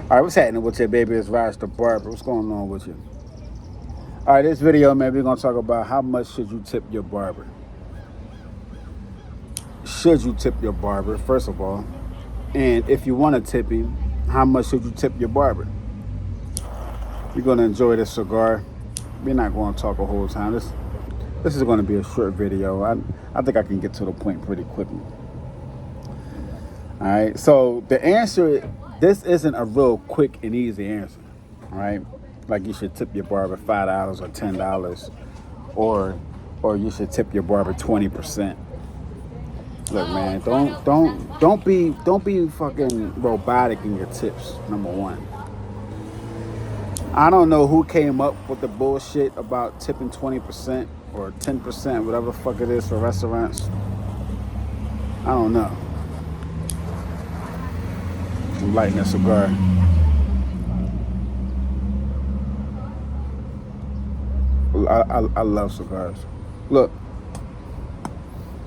All right, what's happening with you, baby? It's Raj the Barber. What's going on with you? All right, this video, man, we're going to talk about how much should you tip your barber. Should you tip your barber, first of all? And if you want to tip him, how much should you tip your barber? You're going to enjoy this cigar. We're not going to talk a whole time. This is going to be a short video. I think I can get to the point pretty quickly. All right, so the answer, this isn't a real quick and easy answer, all right? Like you should tip your barber $5 or $10, or you should tip your barber 20%. Look, man, don't be fucking robotic in your tips. Number one, I don't know who came up with the bullshit about tipping 20% or 10%, whatever the fuck it is for restaurants. I don't know. I'm lighting a cigar. I love cigars. Look,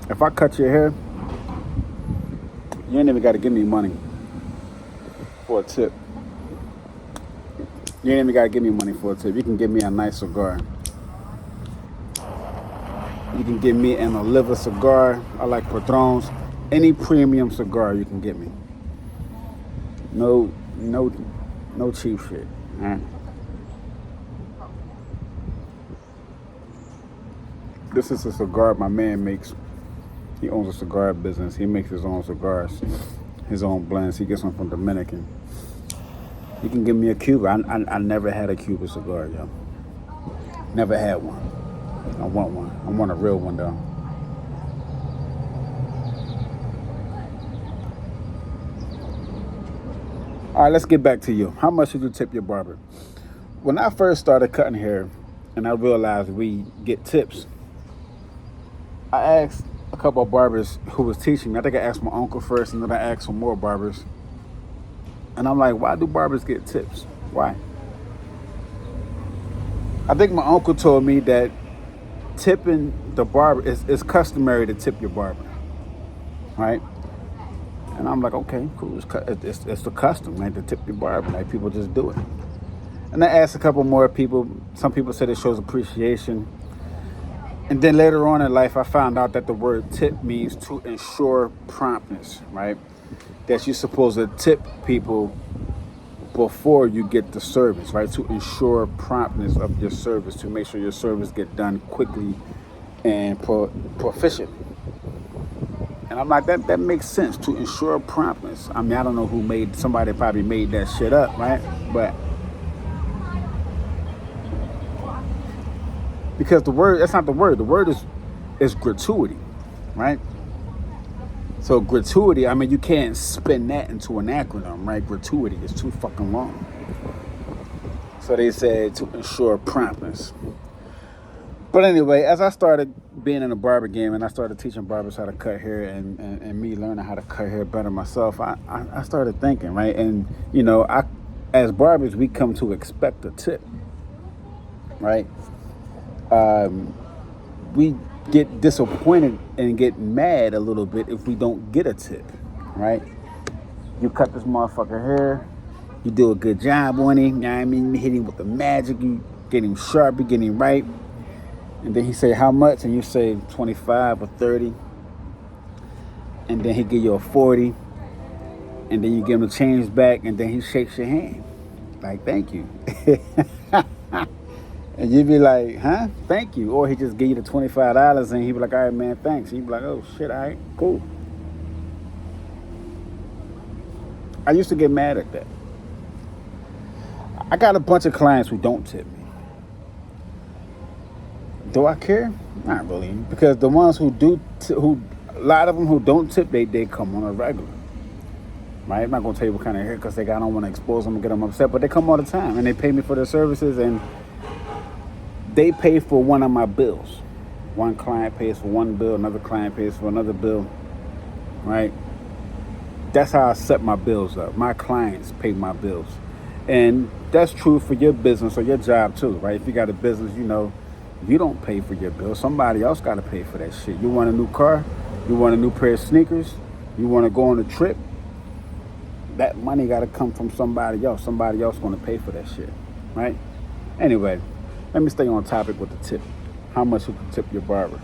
if I cut your hair, you ain't even got to give me money for a tip. You ain't even got to give me money for a tip. You can give me a nice cigar. You can give me an Oliva cigar. I like Padrones. Any premium cigar you can get me. No cheap shit. All right? This is a cigar my man makes. He owns a cigar business. He makes his own cigars, his own blends. He gets them from Dominican. You can give me a Cuba. I never had a Cuba cigar, yo. Never had one. I want one. I want a real one, though. All right, let's get back to you. How much should you tip your barber? When I first started cutting hair and I realized we get tips, I asked a couple of barbers who was teaching me. I think I asked my uncle first, and then I asked some more barbers. And I'm like, why do barbers get tips? Why? I think my uncle told me that tipping the barber is customary to tip your barber, right? And I'm like, okay, cool. It's the custom, man, to tip your barber. Like, people just do it. And I asked a couple more people. Some people said it shows appreciation. And then later on in life, I found out that the word tip means to ensure promptness, right? That you're supposed to tip people before you get the service, right? To ensure promptness of your service, to make sure your service get done quickly and proficiently. And I'm like, that makes sense, to ensure promptness. I mean, I don't know who somebody probably made that shit up, right? But because that's not the word. The word is gratuity, right? So gratuity, I mean, you can't spin that into an acronym, right? Gratuity is too fucking long. So they said to ensure promptness. But anyway, as I started being in the barber game and I started teaching barbers how to cut hair and me learning how to cut hair better myself, I started thinking, right? And, you know, as barbers, we come to expect a tip, right? We get disappointed and get mad a little bit if we don't get a tip, right? You cut this motherfucker hair, you do a good job on him, you know what I mean? You hit him with the magic, you get him sharp, you get him right. And then he say, how much? And you say 25 or 30. And then he give you a 40. And then you give him the change back, and then he shakes your hand. Like, thank you. And you be like, huh? Thank you. Or he just give you the $25 and he be like, all right, man, thanks. And you be like, oh, shit, all right, cool. I used to get mad at that. I got a bunch of clients who don't tip me. Do I care? Not really. Because the ones who do, a lot of them who don't tip, they come on a regular. Right? I'm not going to tell you what kind of haircuts they got. I don't want to expose them and get them upset. But they come all the time. And they pay me for their services. And they pay for one of my bills. One client pays for one bill. Another client pays for another bill. Right? That's how I set my bills up. My clients pay my bills. And that's true for your business or your job too, right? If you got a business, you know, you don't pay for your bills. Somebody else got to pay for that shit. You want a new car? You want a new pair of sneakers? You want to go on a trip? that money got to come from somebody else. Somebody else going to pay for that shit, right? Anyway, let me stay on topic with the tip. How much you can tip your barber?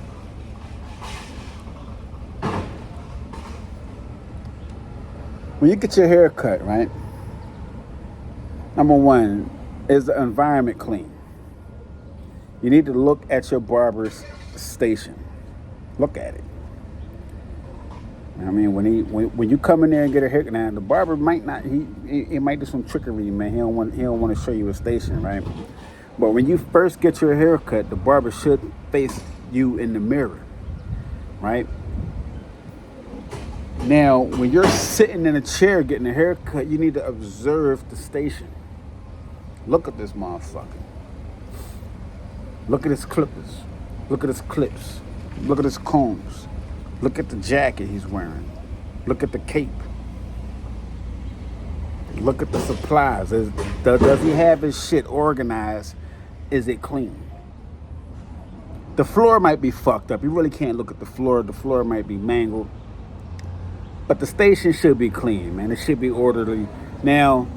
When you get your hair cut, right? Number one, is the environment clean? You need to look at your barber's station. Look at it. I mean, when you come in there and get a haircut, now the barber might not he might do some trickery, man. He don't want to show you a station, right? But when you first get your haircut, the barber should face you in the mirror, right? Now, when you're sitting in a chair getting a haircut, you need to observe the station. Look at this motherfucker. Look at his clippers. Look at his clips. Look at his combs. Look at the jacket he's wearing. Look at the cape. Look at the supplies. Does he have his shit organized? Is it clean? The floor might be fucked up. You really can't look at the floor. The floor might be mangled. But the station should be clean, man. It should be orderly. Now,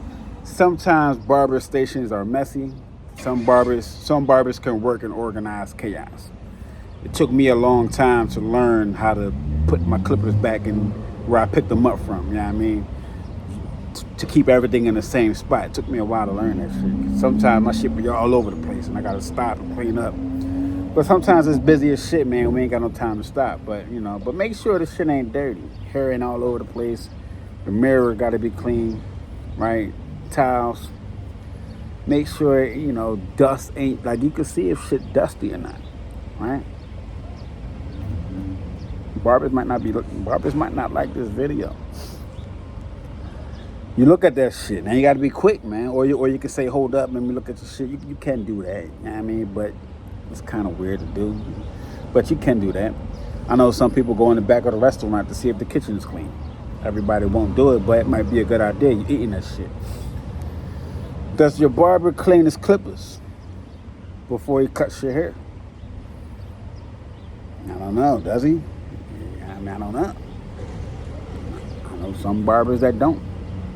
sometimes barber stations are messy. Some barbers can work in organized chaos. It took me a long time to learn how to put my clippers back in where I picked them up from, you know what I mean? To keep everything in the same spot. It took me a while to learn that shit. Sometimes my shit be all over the place and I gotta stop and clean up. But sometimes it's busy as shit, man. We ain't got no time to stop. But make sure the shit ain't dirty. Hair ain't all over the place. The mirror gotta be clean, right? Towels. Make sure, dust ain't, like you can see if shit dusty or not, right? Barbers might not like this video. You look at that shit, now you gotta be quick, man. Or you can say, hold up, let me look at your shit. You can do that, you know what I mean? But it's kind of weird to do. But you can do that. I know some people go in the back of the restaurant to see if the kitchen is clean. Everybody won't do it, but it might be a good idea. You're eating that shit. Does your barber clean his clippers before he cuts your hair? I don't know. Does he? I don't know. I know some barbers that don't.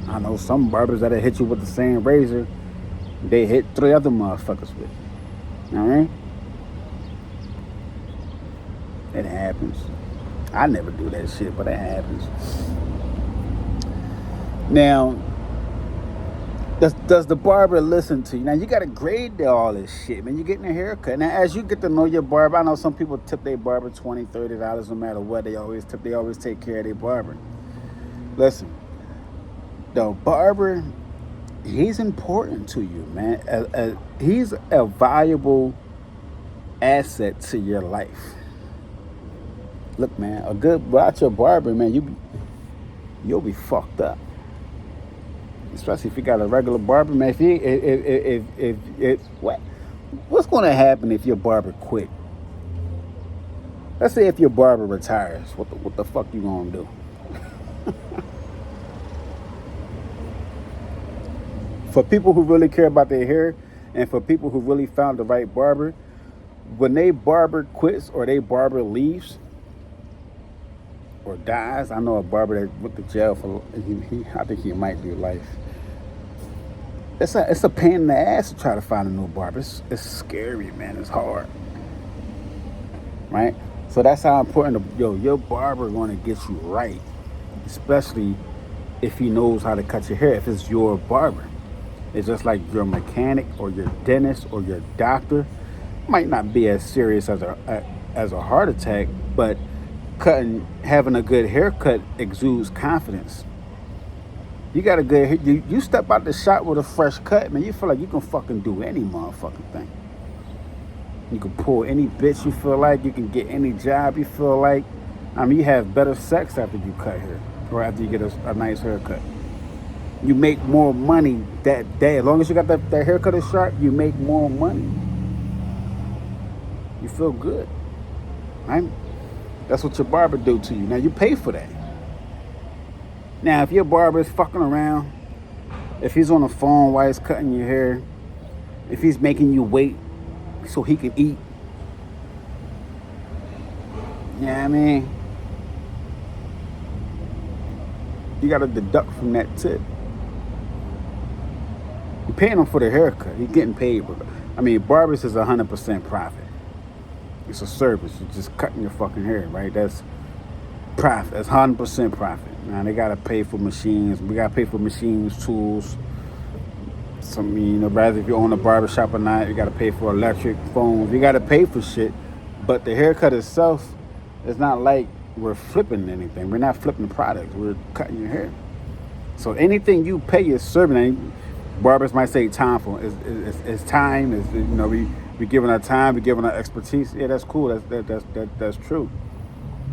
I know some barbers that'll hit you with the same razor they hit 3 other motherfuckers with. You know what I mean? It happens. I never do that shit, but it happens. Now, does the barber listen to you? Now, you got to grade all this shit, man. You're getting a haircut. Now, as you get to know your barber, I know some people tip their barber $20, $30 no matter what. They always take care of their barber. Listen, the barber, he's important to you, man. He's a valuable asset to your life. Look, man, without your barber, man, you'll be fucked up. Especially if you got a regular barber, man. What's going to happen if your barber quit? Let's say if your barber retires, what the fuck you gonna do? For people who really care about their hair, and for people who really found the right barber, when they barber quits or they barber leaves or dies, I know a barber that went to jail for, I think he might do life. It's a pain in the ass to try to find a new barber. It's scary, man. It's hard, right? So that's how important your barber going to get you right, especially if he knows how to cut your hair. If it's your barber, it's just like your mechanic or your dentist or your doctor. Might not be as serious as a heart attack, but having a good haircut exudes confidence. You got a good, you step out the shop with a fresh cut, man, you feel like you can fucking do any motherfucking thing. You can pull any bitch you feel like, you can get any job you feel like. I mean, you have better sex after you cut hair, or after you get a nice haircut. You make more money that day. As long as you got that haircut is sharp, you make more money. You feel good, right? That's what your barber do to you. Now, you pay for that. Now, if your barber is fucking around, if he's on the phone while he's cutting your hair, if he's making you wait so he can eat, you know what I mean? You got to deduct from that tip. You're paying him for the haircut. He's getting paid. I mean, barbers is 100% profit. It's a service. You're just cutting your fucking hair, right? That's profit. That's 100% profit. Now they gotta pay for machines. We gotta pay for machines, tools. Some, rather if you own a barber shop or not, you gotta pay for electric, phones. You gotta pay for shit. But the haircut itself, it's not like we're flipping anything. We're not flipping products. We're cutting your hair. So anything you pay is serving. Barbers might say time for it's time. We giving our time. We giving our expertise. Yeah, that's cool. That's true,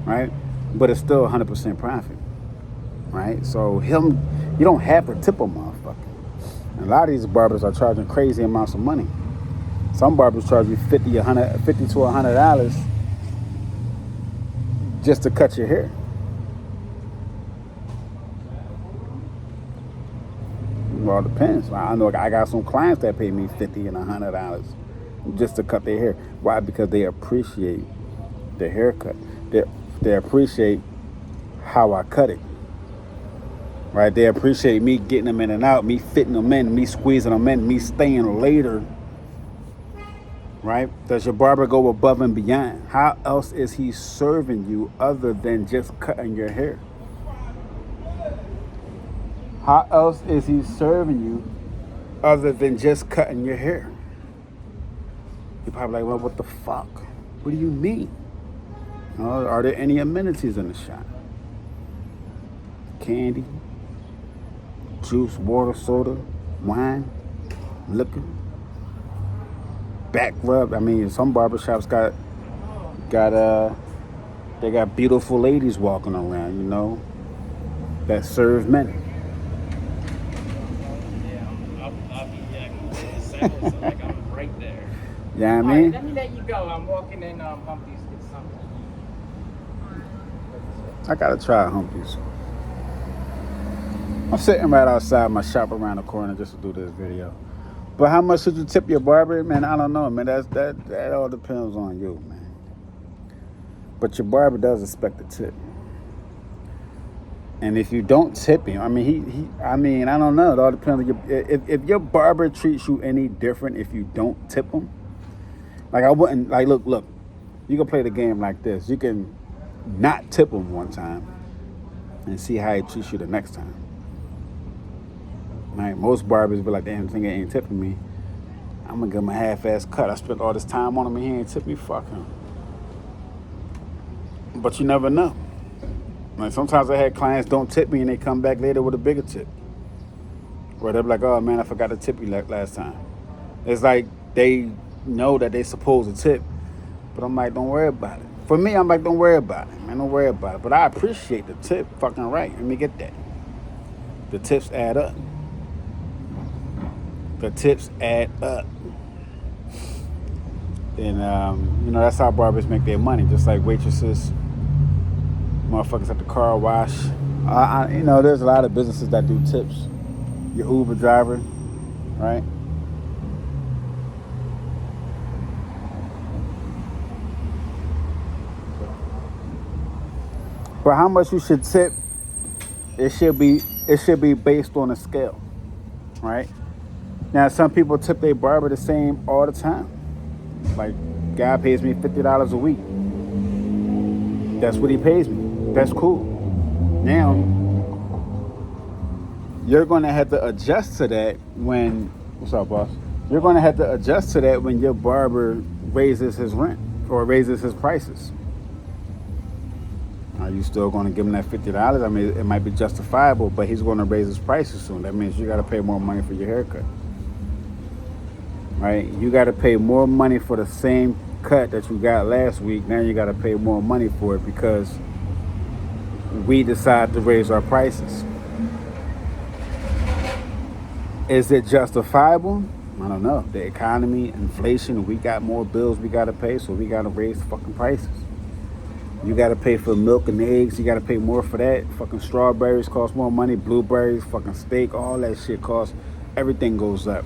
right? But it's still 100% profit, right? So you don't have to tip a motherfucker. And a lot of these barbers are charging crazy amounts of money. Some barbers charge you $50 to $100 just to cut your hair. Well, it depends. I know I got some clients that pay me $50 and $100 just to cut their hair. Why? Because they appreciate the haircut. They appreciate how I cut it. Right? They appreciate me getting them in and out, me fitting them in, me squeezing them in, me staying later. Right? Does your barber go above and beyond? How else is he serving you other than just cutting your hair? How else is he serving you other than just cutting your hair? You're probably like, well, what the fuck? What do you mean? Are there any amenities in the shop? Candy, juice, water, soda, wine, liquor, back rub. I mean, some barbershops they got beautiful ladies walking around, that serve men. Like I'm right there. Yeah, I mean. Right, let me let you go. I'm walking in Humpty's to get something. I gotta try Humpty's. I'm sitting right outside my shop around the corner just to do this video. But how much should you tip your barber? Man, I don't know, man. That all depends on you, man. But your barber does expect a tip. And if you don't tip him, I mean, I don't know. It all depends on if your barber treats you any different if you don't tip him. Like, I wouldn't, like, look. You can play the game like this. You can not tip him one time and see how he treats you the next time. Right? Most barbers be like, damn, this nigga ain't tipping me. I'm going to give him a half-ass cut. I spent all this time on him and he ain't tip me. Fuck him. But you never know. Like, sometimes I had clients don't tip me and they come back later with a bigger tip. Where they're like, oh man, I forgot to tip you last time. It's like they know that they supposed to tip. But I'm like, don't worry about it. For me, I'm like, don't worry about it, man. Don't worry about it. But I appreciate the tip. Fucking right. Let me get that. The tips add up. The tips add up. And, that's how barbers make their money. Just like waitresses, motherfuckers at the car wash. There's a lot of businesses that do tips. Your Uber driver, right? But how much you should tip, it should be based on a scale, right? Now, some people tip their barber the same all the time. Like, guy pays me $50 a week. That's what he pays me. That's cool. Now, you're going to have to adjust to that when, what's up, boss? You're going to have to adjust to that when your barber raises his rent or raises his prices. Are you still going to give him that $50? I mean, it might be justifiable, but he's going to raise his prices soon. That means you got to pay more money for your haircut. Right? You got to pay more money for the same cut that you got last week. Now you got to pay more money for it because we decide to raise our prices. Is it justifiable? I don't know. The economy, inflation, we got more bills we got to pay, so we got to raise the fucking prices. You got to pay for milk and eggs. You got to pay more for that. Fucking strawberries cost more money. Blueberries, fucking steak, all that shit costs. Everything goes up.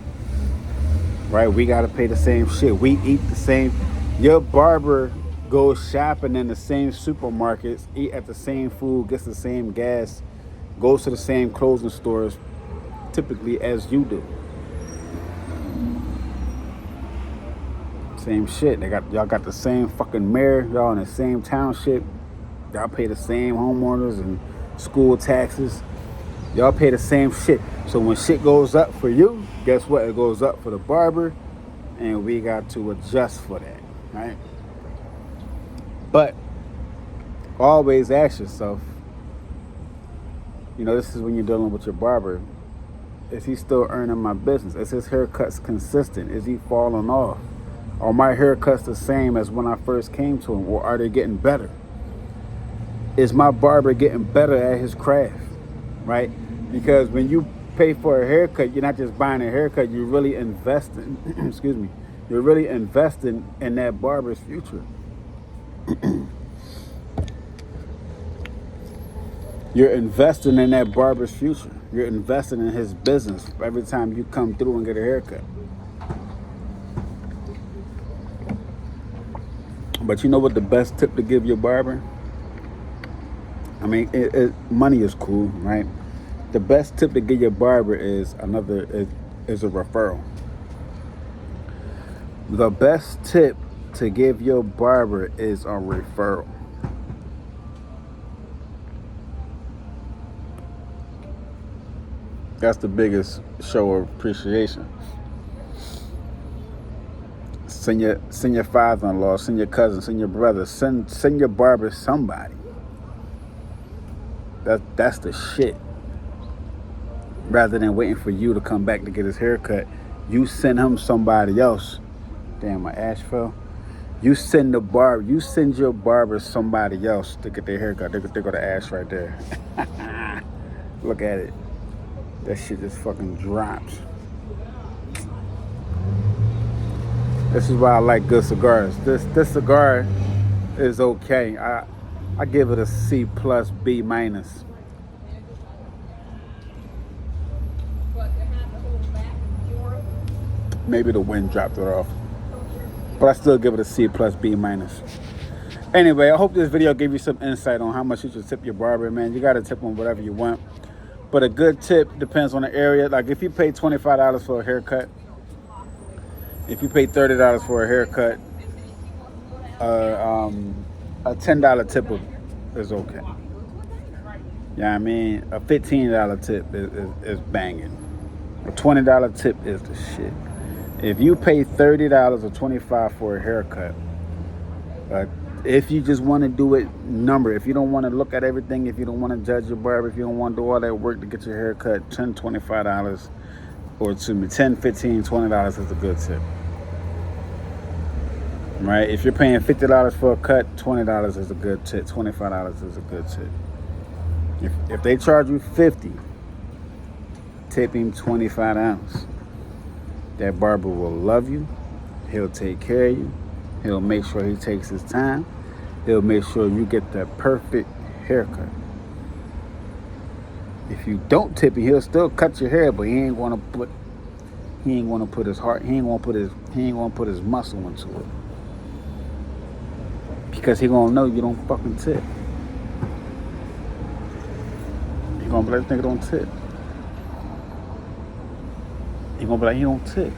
Right? We got to pay the same shit. We eat the same. Your barber goes shopping in the same supermarkets, eat at the same food, gets the same gas, goes to the same clothing stores typically as you do. Same shit. Y'all got the same fucking mayor. Y'all in the same township. Y'all pay the same homeowners and school taxes. Y'all pay the same shit. So when shit goes up for you, guess what? It goes up for the barber, and we got to adjust for that, right? But always ask yourself, this is when you're dealing with your barber. Is he still earning my business? Is his haircuts consistent? Is he falling off? Are my haircuts the same as when I first came to him, or are they getting better? Is my barber getting better at his craft, right? Because when you pay for a haircut, you're not just buying a haircut, you're really investing, excuse me, you're really investing in that barber's future. You're investing in that barber's future. You're investing in his business every time you come through and get a haircut. But you know what the best tip to give your barber? I mean, money is cool, right? The best tip to give your barber is a referral. The best tip to give your barber is a referral. That's the biggest show of appreciation. Send your father-in-law, send your cousin, send your brother, send your barber somebody. That's the shit. Rather than waiting for you to come back to get his haircut, you send him somebody else. Damn, my ash fell. You send your barber somebody else to get their haircut. They go to ash right there. Look at it. That shit just fucking drops. This is why I like good cigars. This cigar is okay. I give it a C plus B minus. Maybe the wind dropped it off, but I still give it a C plus B minus. Anyway, I hope this video gave you some insight on how much you should tip your barber, man. You gotta tip on whatever you want, but a good tip depends on the area. Like if you pay $25 for a haircut, if you pay $30 for a haircut, a $10 tip is okay. Yeah, I mean, a $15 tip is banging. A $20 tip is the shit. If you pay $30 or $25 for a haircut, if you just want to do it if you don't want to look at everything, if you don't want to judge your barber, if you don't want to do all that work to get your haircut, $10, $25, or $10, $15, $20 is a good tip. Right? If you're paying $50 for a cut, $20 is a good tip. $25 is a good tip. If they charge you $50, tip him $25. That barber will love you. He'll take care of you. He'll make sure he takes his time. He'll make sure you get the perfect haircut. If you don't tip him, he'll still cut your hair, but he ain't gonna put his heart, he ain't gonna put his muscle into it. Because he gonna know you don't fucking tip. He gonna be like, this nigga don't tip. He gonna be like, he don't tip.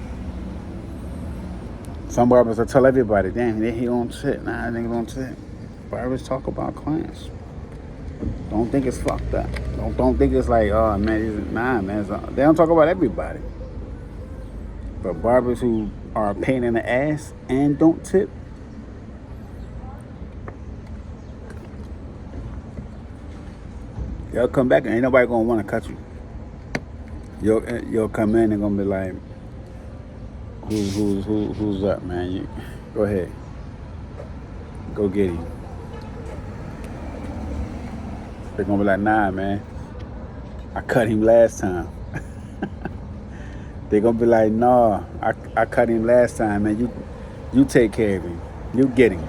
Some barbers will tell everybody, damn, he don't tip. Nah, that nigga don't tip. Barbers talk about clients. Don't think it's fucked up. Don't think it's like, oh man, nah, man. They don't talk about everybody. But barbers who are a pain in the ass and don't tip, they'll come back and ain't nobody gonna want to cut you. You'll come in and gonna be like, who's up, man? Go ahead, go get him. They're gonna be like, nah, man, I cut him last time. They're gonna be like, nah, I cut him last time, man. You take care of him. You get him.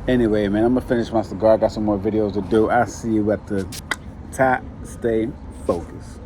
Anyway, man, I'm gonna finish my cigar. I got some more videos to do. I'll see you at the top. Stay focused.